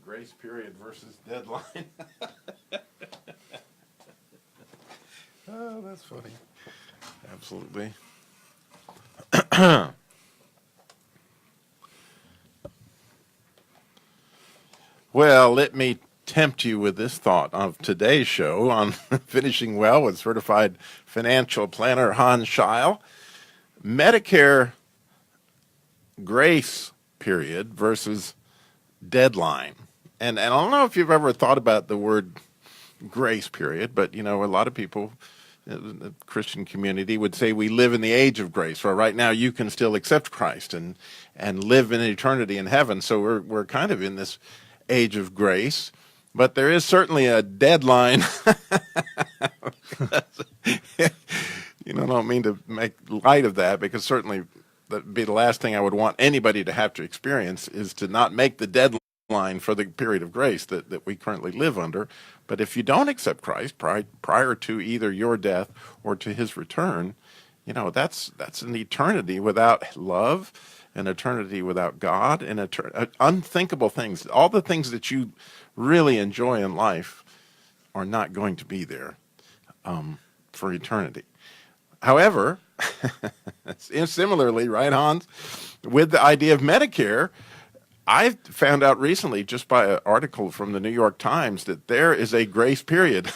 Grace period versus deadline. Oh, that's funny. Absolutely. Well, let me tempt you with this thought of today's show on Finishing Well with certified financial planner Hans Scheil. Medicare grace period versus deadline. And I don't know if you've ever thought about the word grace period, but, a lot of people, the Christian community would say we live in the age of grace, where right now you can still accept Christ and live in eternity in heaven. So we're kind of in this age of grace, but there is certainly a deadline. I don't mean to make light of that, because certainly that'd be the last thing I would want anybody to have to experience, is to not make the deadline for the period of grace that we currently live under. But if you don't accept Christ prior to either your death or to his return, that's an eternity without love, an eternity without God, and unthinkable things. All the things that you really enjoy in life are not going to be there for eternity. However, similarly, right, Hans, with the idea of Medicare, I found out recently, just by an article from the New York Times, that there is a grace period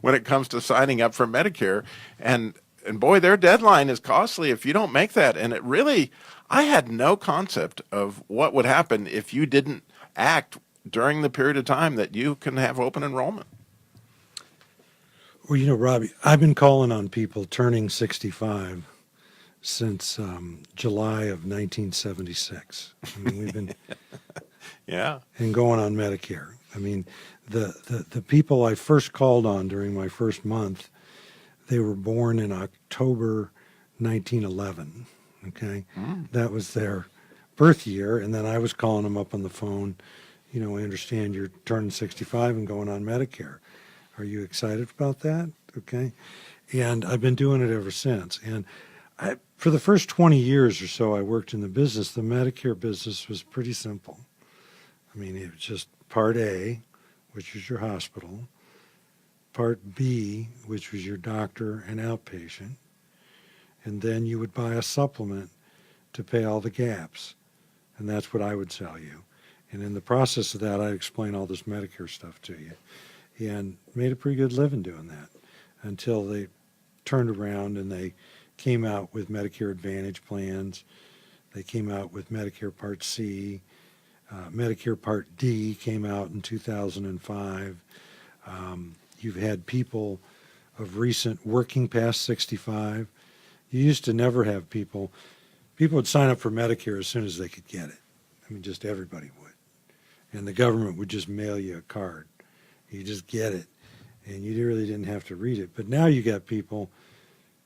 when it comes to signing up for Medicare. And boy, their deadline is costly if you don't make that. And it really, I had no concept of what would happen if you didn't act during the period of time that you can have open enrollment. Well, Robby, I've been calling on people turning 65 since July of 1976. I mean, we've been and going on Medicare. I mean, the people I first called on during my first month, they were born in October 1911. Okay, that was their birth year, and then I was calling them up on the phone. I understand you're turning 65 and going on Medicare. Are you excited about that? Okay. And I've been doing it ever since. And for the first 20 years or so I worked in the business, the Medicare business was pretty simple. I mean, it was just Part A, which was your hospital, Part B, which was your doctor and outpatient, and then you would buy a supplement to pay all the gaps. And that's what I would sell you. And in the process of that, I'd explain all this Medicare stuff to you. And made a pretty good living doing that until they turned around and they came out with Medicare Advantage plans. They came out with Medicare Part C. Medicare Part D came out in 2005. You've had people of recent working past 65. You used to never have people would sign up for Medicare as soon as they could get it. I mean, just everybody would. And the government would just mail you a card. You just get it, and you really didn't have to read it. But now you got people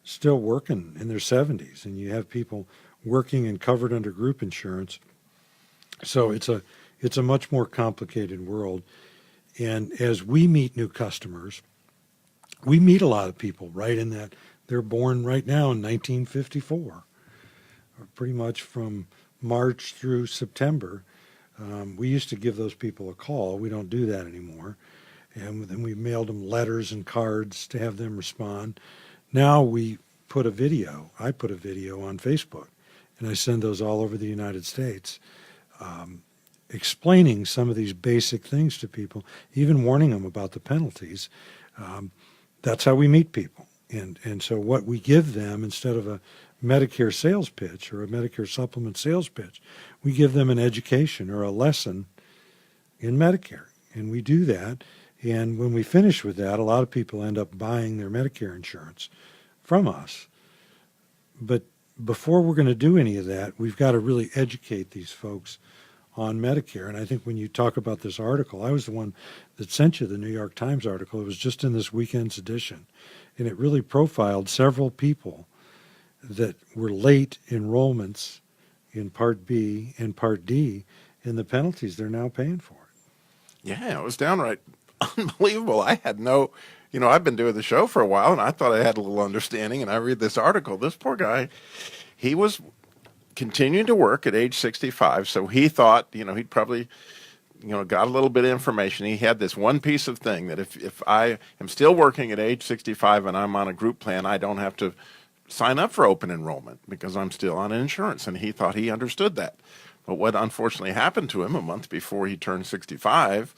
still working in their 70s, and you have people working and covered under group insurance. So it's a much more complicated world. And as we meet new customers, we meet a lot of people right in that they're born right now in 1954, or pretty much from March through September. We used to give those people a call. We don't do that anymore. And then we mailed them letters and cards to have them respond. Now I put a video on Facebook, and I send those all over the United States, explaining some of these basic things to people, even warning them about the penalties. That's how we meet people. And so what we give them, instead of a Medicare sales pitch or a Medicare supplement sales pitch, we give them an education or a lesson in Medicare. And we do that. And when we finish with that, a lot of people end up buying their Medicare insurance from us. But before we're going to do any of that, we've got to really educate these folks on Medicare. And I think when you talk about this article, I was the one that sent you the New York Times article. It was just in this weekend's edition. And it really profiled several people that were late enrollments in Part B and Part D, and the penalties they're now paying for it. Yeah, it was downright unbelievable. I had no, I've been doing the show for a while, and I thought I had a little understanding, and I read this article. This poor guy, he was continuing to work at age 65, so he thought, he'd probably got a little bit of information. He had this one piece of thing that if I am still working at age 65 and I'm on a group plan, I don't have to sign up for open enrollment because I'm still on insurance. And he thought he understood that. But what unfortunately happened to him a month before he turned 65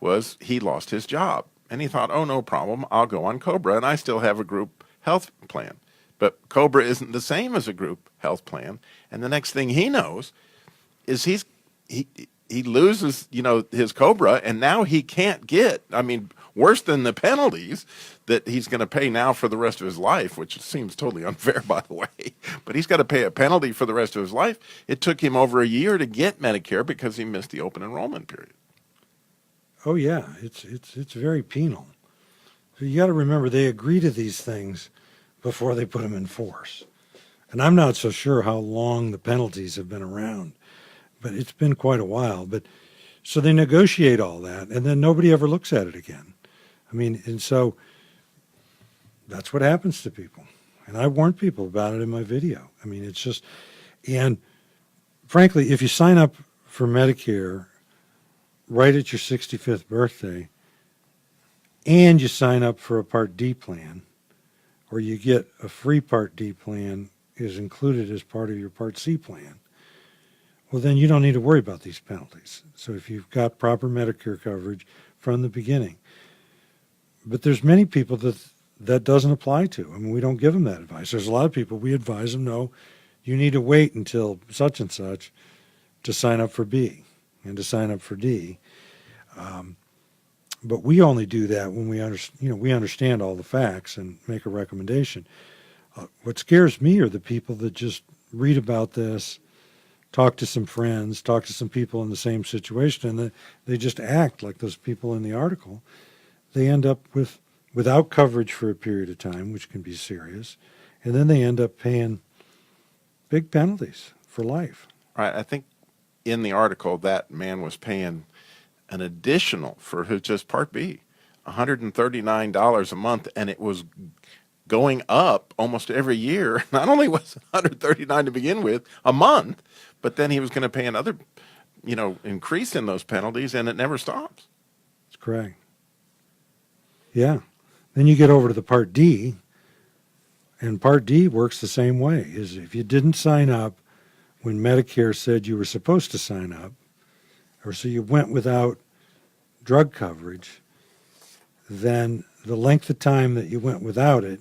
was he lost his job. And he thought, oh, no problem, I'll go on COBRA, and I still have a group health plan. But COBRA isn't the same as a group health plan. And the next thing he knows is he loses, his COBRA, and now he can't get, worse than the penalties that he's going to pay now for the rest of his life, which seems totally unfair, by the way. But he's got to pay a penalty for the rest of his life. It took him over a year to get Medicare because he missed the open enrollment period. Oh yeah, it's very penal. So you got to remember they agree to these things before they put them in force. And I'm not so sure how long the penalties have been around, but it's been quite a while. But so they negotiate all that, and then nobody ever looks at it again. And so that's what happens to people. And I warned people about it in my video. It's just, and frankly, if you sign up for Medicare right at your 65th birthday, and you sign up for a Part D plan, or you get a free Part D plan is included as part of your Part C plan, well, then you don't need to worry about these penalties. So if you've got proper Medicare coverage from the beginning. But there's many people that doesn't apply to. We don't give them that advice. There's a lot of people, we advise them, no, you need to wait until such and such to sign up for B and to sign up for D. But we only do that when we understand all the facts and make a recommendation. What scares me are the people that just read about this, talk to some friends, talk to some people in the same situation, and they just act like those people in the article. They end up without coverage for a period of time, which can be serious, and then they end up paying big penalties for life. Right. I think in the article that man was paying an additional for his just Part B, $139 a month, and it was going up almost every year. Not only was it $139 to begin with a month, but then he was going to pay another, increase in those penalties, and it never stops. That's correct. Yeah. Then you get over to the Part D, and Part D works the same way. Is if you didn't sign up when Medicare said you were supposed to sign up, or so you went without drug coverage, then the length of time that you went without it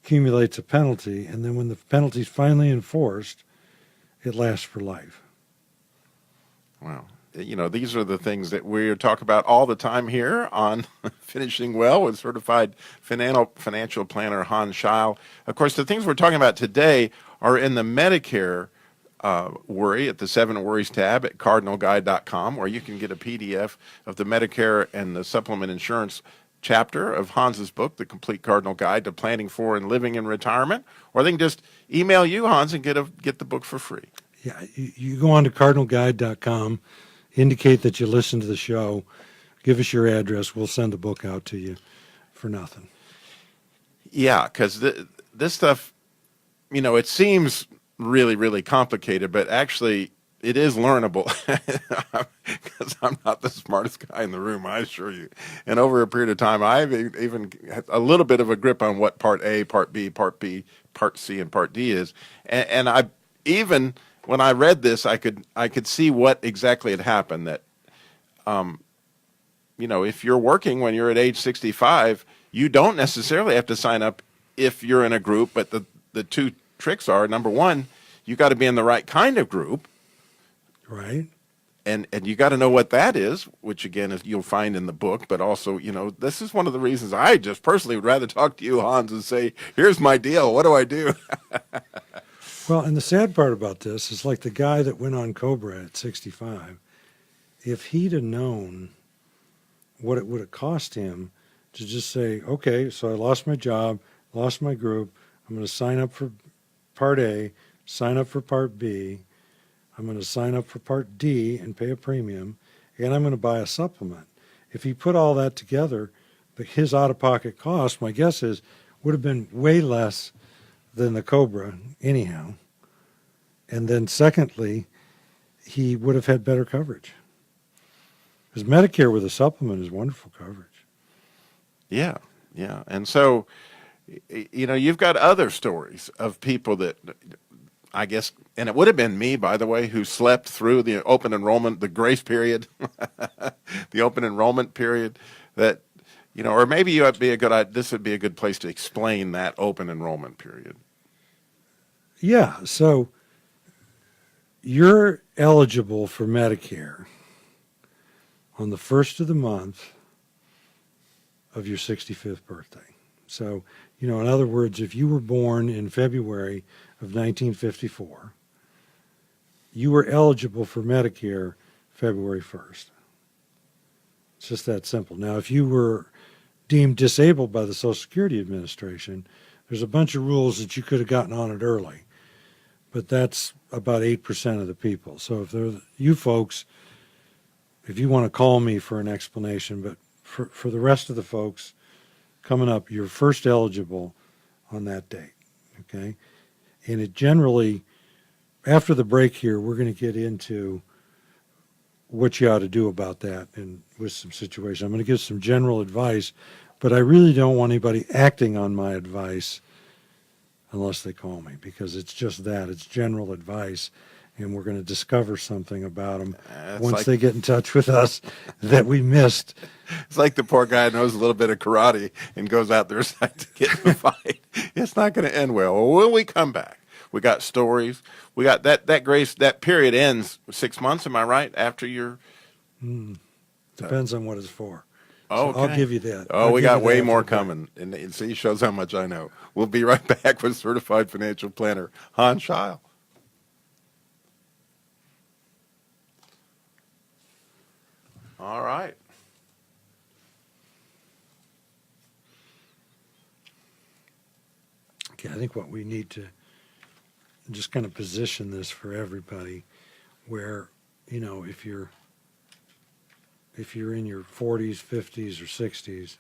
accumulates a penalty, and then when the penalty is finally enforced, it lasts for life. Wow. These are the things that we talk about all the time here on Finishing Well with certified financial planner Hans Scheil. Of course, the things we're talking about today are in the Medicare worry at the 7 Worries tab at cardinalguide.com, where you can get a PDF of the Medicare and the supplement insurance chapter of Hans's book, The Complete Cardinal Guide to Planning for and Living in Retirement, or they can just email you, Hans, and get the book for free. Yeah, you go on to cardinalguide.com, indicate that you listen to the show, give us your address, we'll send the book out to you for nothing. Yeah, because this stuff, it seems really, really complicated, but actually it is learnable because I'm not the smartest guy in the room, I assure you. And over a period of time, I've even had a little bit of a grip on what Part A, Part B, Part C, and Part D is. And I even when I read this, I could see what exactly had happened. That, if you're working when you're at age 65, you don't necessarily have to sign up if you're in a group. But the two tricks are, number one, you got to be in the right kind of group. Right. And you got to know what that is, which again is you'll find in the book. But also, this is one of the reasons I just personally would rather talk to you, Hans, and say, "Here's my deal. What do I do?" Well, and the sad part about this is like the guy that went on COBRA at 65. If he'd have known what it would have cost him to just say, "Okay, so I lost my job, lost my group. I'm going to sign up for Part A, sign up for Part B. I'm going to sign up for Part D and pay a premium, and I'm going to buy a supplement." If he put all that together, his out-of-pocket cost, my guess is, would have been way less than the COBRA anyhow. And then secondly, he would have had better coverage. Because Medicare with a supplement is wonderful coverage. Yeah, yeah. And so, you've got other stories of people that I guess, and it would have been me, by the way, who slept through the open enrollment, the grace period, the open enrollment period. That, or maybe this would be a good place to explain that open enrollment period. Yeah. So you're eligible for Medicare on the first of the month of your 65th birthday. So, in other words, if you were born in February of 1954, you were eligible for Medicare February 1st. It's just that simple. Now, if you were deemed disabled by the Social Security Administration, there's a bunch of rules that you could have gotten on it early, but that's about 8% of the people. So if there's you folks, if you want to call me for an explanation, but for the rest of the folks coming up, you're first eligible on that date, okay? And it generally, after the break here, we're going to get into what you ought to do about that and with some situations. I'm going to give some general advice, but I really don't want anybody acting on my advice unless they call me, because it's just that. It's general advice, and we're going to discover something about them once they get in touch with us that we missed. It's like the poor guy knows a little bit of karate and goes out there to get in a fight. It's not going to end well. Well, when we come back, we got stories. We got that grace. That period ends 6 months. Am I right? After your depends on what it's for. Oh, so I'll give you that. Oh, we got way more coming, and see, shows how much I know. We'll be right back with certified financial planner Hans Scheil. All right. Okay, I think what we need to just kind of position this for everybody, where, if you're in your 40s, 50s, or 60s,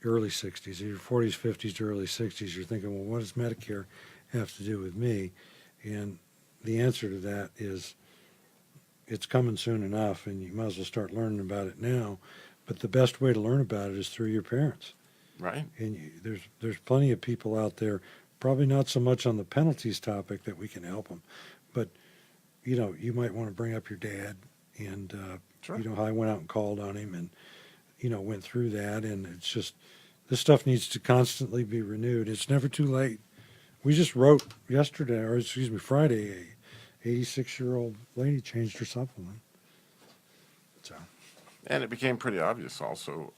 early 60s, your 40s, 50s to early 60s, you're thinking, well, what does Medicare have to do with me? And the answer to that is it's coming soon enough, and you might as well start learning about it now. But the best way to learn about it is through your parents. Right. And there's plenty of people out there, probably not so much on the penalties topic that we can help them, but you might want to bring up your dad, and Sure. how I went out and called on him, and went through that, and it's just this stuff needs to constantly be renewed. It's never too late. We just wrote Friday, a 86-year-old lady changed her supplement. So. And it became pretty obvious also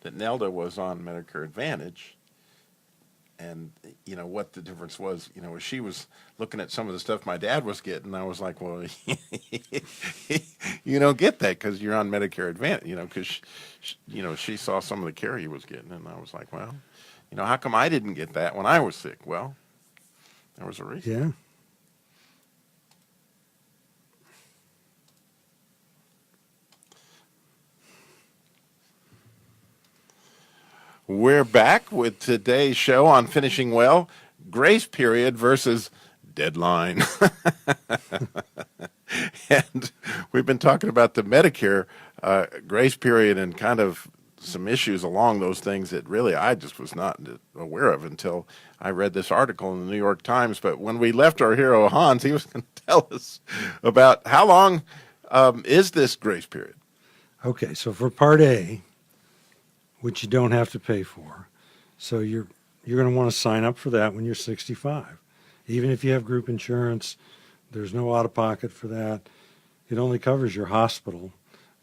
that Nelda was on Medicare Advantage, and what the difference was. She was looking at some of the stuff my dad was getting. I was like, well, you don't get that because you're on Medicare Advantage. Because she saw some of the care he was getting, and I was like, well, how come I didn't get that when I was sick? Well, there was a reason. Yeah. We're back with today's show on Finishing Well, grace period versus deadline. And we've been talking about the Medicare grace period and kind of some issues along those things that really I just was not aware of until I read this article in the New York Times. But when we left our hero Hans, he was going to tell us about how long is this grace period. Okay, so for Part A, which you don't have to pay for. So you're going to want to sign up for that when you're 65. Even if you have group insurance, there's no out-of-pocket for that. It only covers your hospital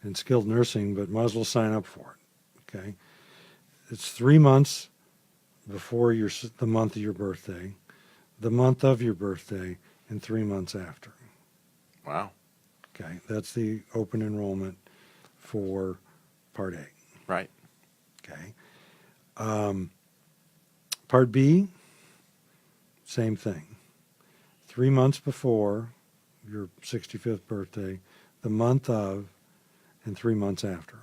and skilled nursing, but might as well sign up for it, okay? It's 3 months before the month of your birthday, the month of your birthday, and 3 months after. Wow. Okay, that's the open enrollment for Part A. Right. Okay. Part B, same thing. 3 months before your 65th birthday, the month of, and 3 months after.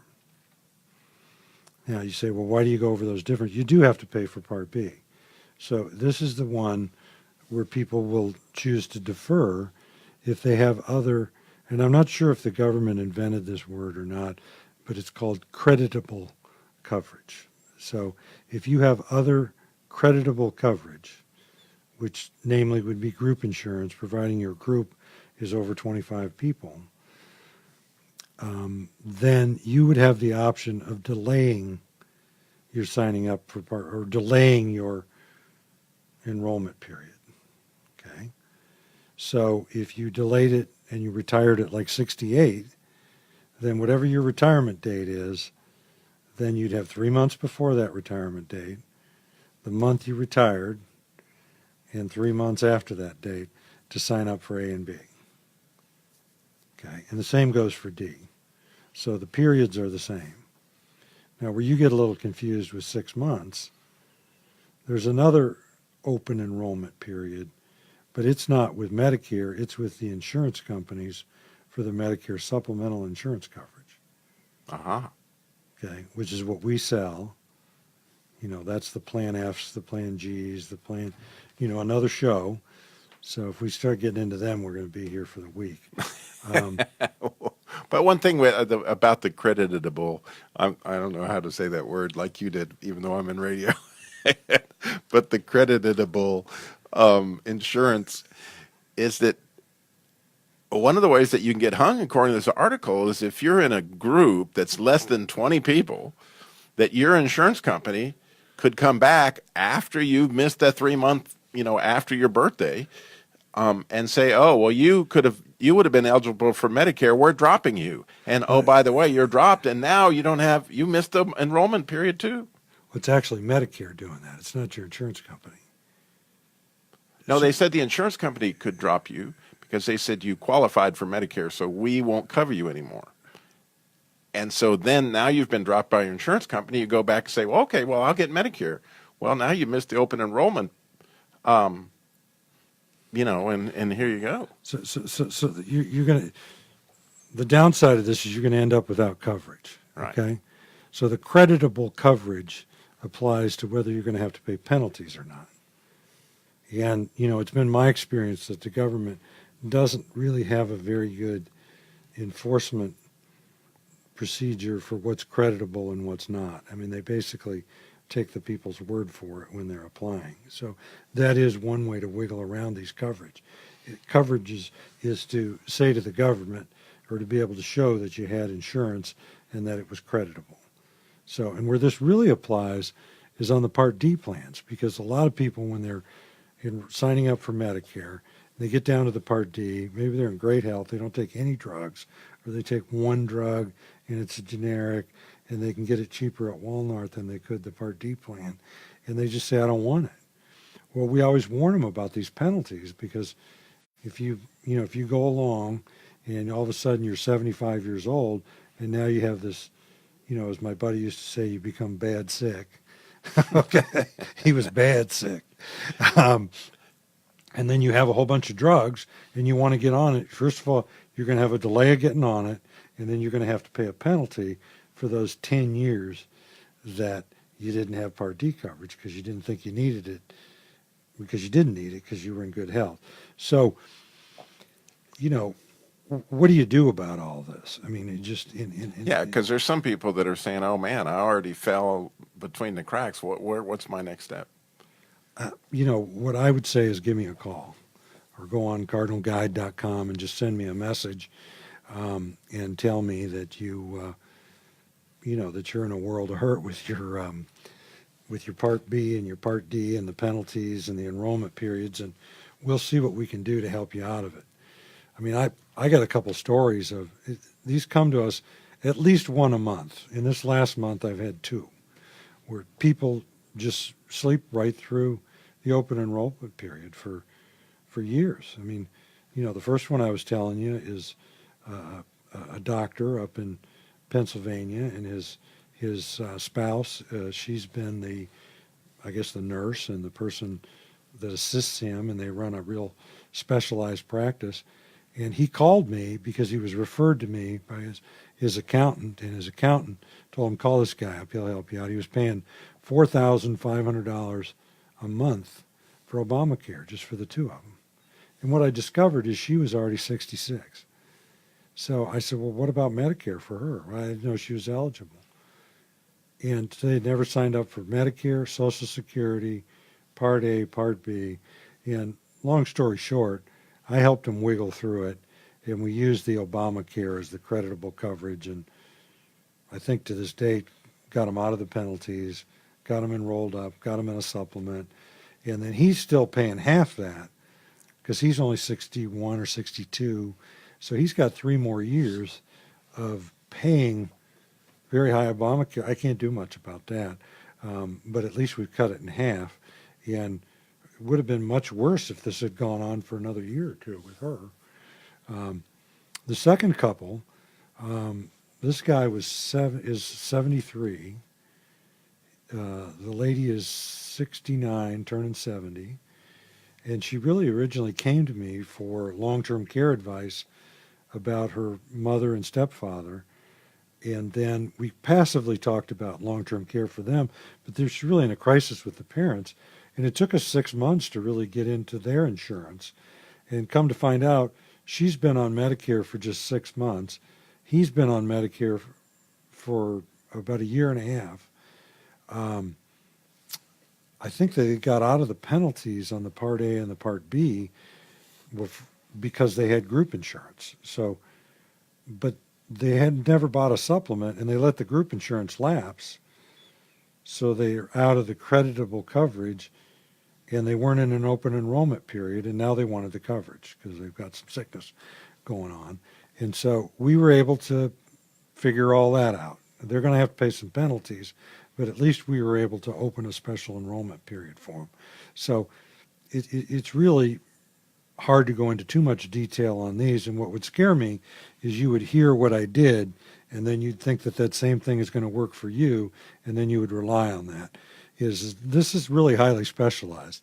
Now you say, well, why do you go over those different? You do have to pay for Part B. So this is the one where people will choose to defer if they have other and I'm not sure if the government invented this word or not, but it's called creditable coverage. So if you have other creditable coverage, which namely would be group insurance, providing your group is over 25 people, then you would have the option of delaying your signing up for part or delaying your enrollment period. Okay. So if you delayed it and you retired at like 68, then whatever your retirement date is, then you'd have 3 months before that retirement date, the month you retired, and 3 months after that date to sign up for A and B. Okay, and the same goes for D. So the periods are the same. Now, where you get a little confused with 6 months, there's another open enrollment period, but it's not with Medicare, it's with the insurance companies for the Medicare supplemental insurance coverage. Uh-huh. Okay, which is what we sell. You know, that's the Plan Fs, the Plan Gs, the Plan, another show. So if we start getting into them, we're going to be here for the week. But one thing about the creditable, I don't know how to say that word like you did, even though I'm in radio. But the creditable insurance is that one of the ways that you can get hung, according to this article, is if you're in a group that's less than 20 people, that your insurance company could come back after you've missed that 3 month, after your birthday, and say, oh, well, you would have been eligible for Medicare. We're dropping you. And, oh, by the way, you're dropped. And now you missed the enrollment period too. Well, it's actually Medicare doing that. It's not your insurance company. No, they said the insurance company could drop you because they said you qualified for Medicare, so we won't cover you anymore. And so then now you've been dropped by your insurance company. You go back and say, well, okay, well, I'll get Medicare. Well, now you missed the open enrollment, and here you go. So you're going to, the downside of this is you're going to end up without coverage. Right. Okay. So the creditable coverage applies to whether you're going to have to pay penalties or not. And, it's been my experience that the government doesn't really have a very good enforcement procedure for what's creditable and what's not. I mean, they basically take the people's word for it when they're applying. So that is one way to wiggle around these coverage. Coverage is to say to the government or to be able to show that you had insurance and that it was creditable. So, and where this really applies is on the Part D plans, because a lot of people, when they're signing up for Medicare, they get down to the Part D, maybe they're in great health, they don't take any drugs, or they take one drug and it's a generic, and they can get it cheaper at Walmart than they could the Part D plan, and they just say, I don't want it. Well, we always warn them about these penalties, because if you go along and all of a sudden you're 75 years old and now you have this, as my buddy used to say, you become bad sick. Okay, he was bad sick. And then you have a whole bunch of drugs and you want to get on it. First of all, you're going to have a delay of getting on it, and then you're going to have to pay a penalty for those 10 years that you didn't have Part D coverage because you didn't think you needed it, because you didn't need it because you were in good health. So, what do you do about all this? I mean, it just yeah, because there's some people that are saying, "Oh man, I already fell between the cracks. What's my next step?" What I would say is give me a call, or go on cardinalguide.com and just send me a message, and tell me that that you're in a world of hurt with your Part B and your Part D and the penalties and the enrollment periods, and we'll see what we can do to help you out of it. I mean, I got a couple stories of these come to us at least one a month. In this last month, I've had two, where people just sleep right through the open enrollment period for years. I mean, the first one I was telling you is a doctor up in Pennsylvania, and his spouse, she's been the nurse and the person that assists him, and they run a real specialized practice. And he called me because he was referred to me by his accountant, and his accountant told him, call this guy up, he'll help you out. He was paying $4,500 a month for Obamacare, just for the two of them. And what I discovered is she was already 66. So I said, well, what about Medicare for her? Well, I didn't know she was eligible. And they had never signed up for Medicare, Social Security, Part A, Part B. And long story short, I helped them wiggle through it. And we used the Obamacare as the creditable coverage. And I think to this date, got them out of the penalties, got them enrolled up, got them in a supplement. And then he's still paying half that because he's only 61 or 62. So he's got 3 more years of paying very high Obamacare. I can't do much about that, but at least we've cut it in half. And it would have been much worse if this had gone on for another year or two with her. The second couple, this guy is 73. The lady is 69, turning 70. And she really originally came to me for long-term care advice about her mother and stepfather. And then we passively talked about long-term care for them, but there's really in a crisis with the parents. And it took us 6 months to really get into their insurance. And come to find out, she's been on Medicare for just 6 months. He's been on Medicare for about a year and a half. I think they got out of the penalties on the Part A and the Part B because they had group insurance. So, but they had never bought a supplement, and they let the group insurance lapse. So they're out of the creditable coverage, and they weren't in an open enrollment period, and now they wanted the coverage because they've got some sickness going on. And so we were able to figure all that out. They're going to have to pay some penalties, but at least we were able to open a special enrollment period for them. So it's really hard to go into too much detail on these. And what would scare me is you would hear what I did, and then you'd think that that same thing is going to work for you, and then you would rely on that. This is really highly specialized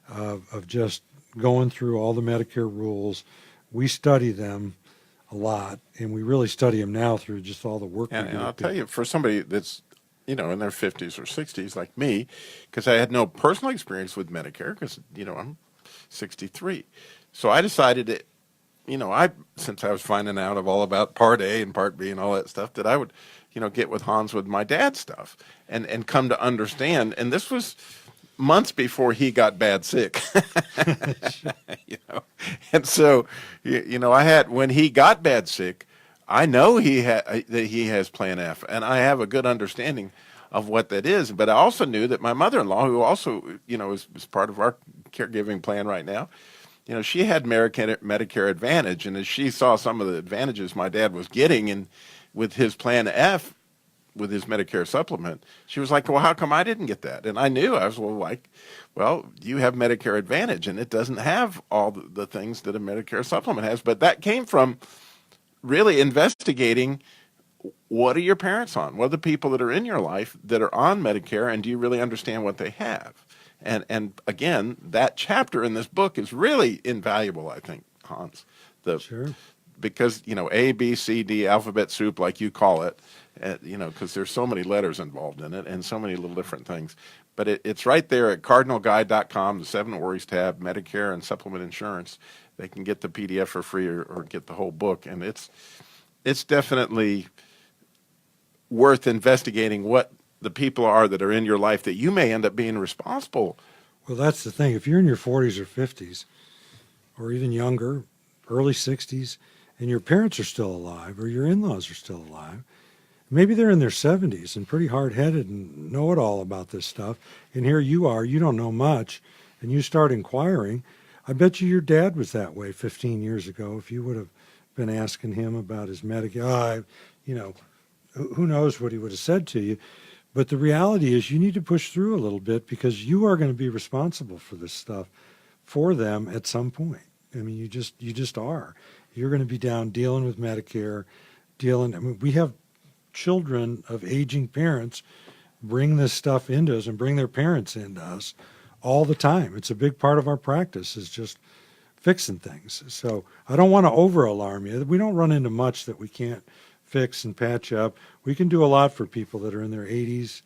of just going through all the Medicare rules. We study them a lot, and we really study them now through just all the work we do. And I'll tell you, for somebody that's in their 50s or 60s like me, because I had no personal experience with Medicare, because I'm 63, so I decided that since I was finding out all about Part A and Part B and all that stuff, that I would get with Hans with my dad's stuff and come to understand. And this was months before he got bad sick. And so I had, when he got bad sick, I know that he has Plan F, and I have a good understanding of what that is. But I also knew that my mother-in-law, who also is part of our caregiving plan right now, she had Medicare Advantage, and as she saw some of the advantages my dad was getting and with his Plan F, with his Medicare supplement, she was like, well, how come I didn't get that? And I knew. I was well, you have Medicare Advantage, and it doesn't have all the things that a Medicare supplement has. But that came from really investigating, what are your parents on? What are the people that are in your life that are on Medicare, and do you really understand what they have? And again, that chapter in this book is really invaluable, I think, Hans. Sure. Because, A, B, C, D, alphabet soup, like you call it, because there's so many letters involved in it and so many little different things. But it's right there at cardinalguide.com, the 7 Worries tab, Medicare and supplement insurance. They can get the PDF for free or get the whole book. And it's definitely worth investigating what the people are that are in your life that you may end up being responsible. Well, that's the thing. If you're in your 40s or 50s, or even younger, early 60s, and your parents are still alive, or your in-laws are still alive, maybe they're in their 70s and pretty hard-headed and know it all about this stuff, and here you are, you don't know much, and you start inquiring. I bet you your dad was that way 15 years ago if you would have been asking him about his Medicare. Who knows what he would have said to you. But the reality is you need to push through a little bit, because you are going to be responsible for this stuff for them at some point. I mean, you just are. You're going to be down dealing with Medicare, we have children of aging parents bring this stuff into us and bring their parents into us all the time. It's a big part of our practice, is just fixing things. So I don't want to over-alarm you. We don't run into much that we can't fix and patch up. We can do a lot for people that are in their 80s.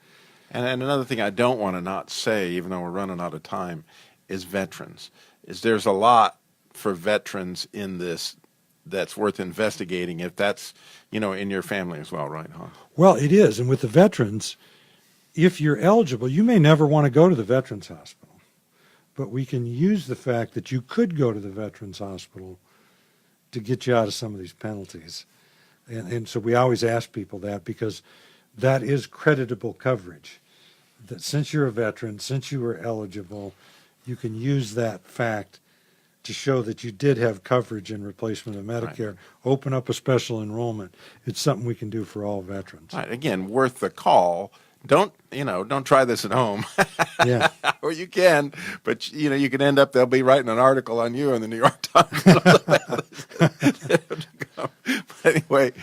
And another thing I don't want to not say, even though we're running out of time, is veterans. There's a lot for veterans in this that's worth investigating if that's, in your family as well, right, Hans? Well, it is. And with the veterans, if you're eligible, you may never want to go to the Veterans Hospital, but we can use the fact that you could go to the Veterans Hospital to get you out of some of these penalties. And so we always ask people that, because that is creditable coverage. That since you're a veteran, since you were eligible, you can use that fact to show that you did have coverage in replacement of Medicare. Right. Open up a special enrollment. It's something we can do for all veterans. Right. Again, worth the call. Don't try this at home. Yeah. Or you can, but you can end up, they'll be writing an article on you in the New York Times. But anyway,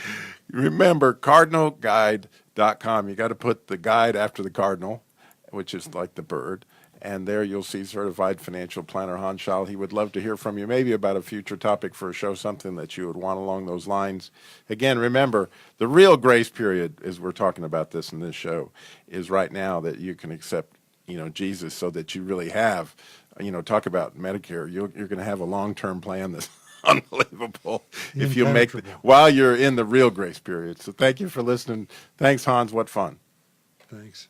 remember cardinalguide.com. You got to put the guide after the cardinal, which is like the bird. And there you'll see certified financial planner Hans Schall. He would love to hear from you, maybe about a future topic for a show, something that you would want along those lines. Again, remember, the real grace period, as we're talking about this in this show, is right now that you can accept, Jesus, so that you really have, talk about Medicare. You're going to have a long-term plan that's unbelievable if you make while you're in the real grace period. So thank you for listening. Thanks, Hans. What fun. Thanks.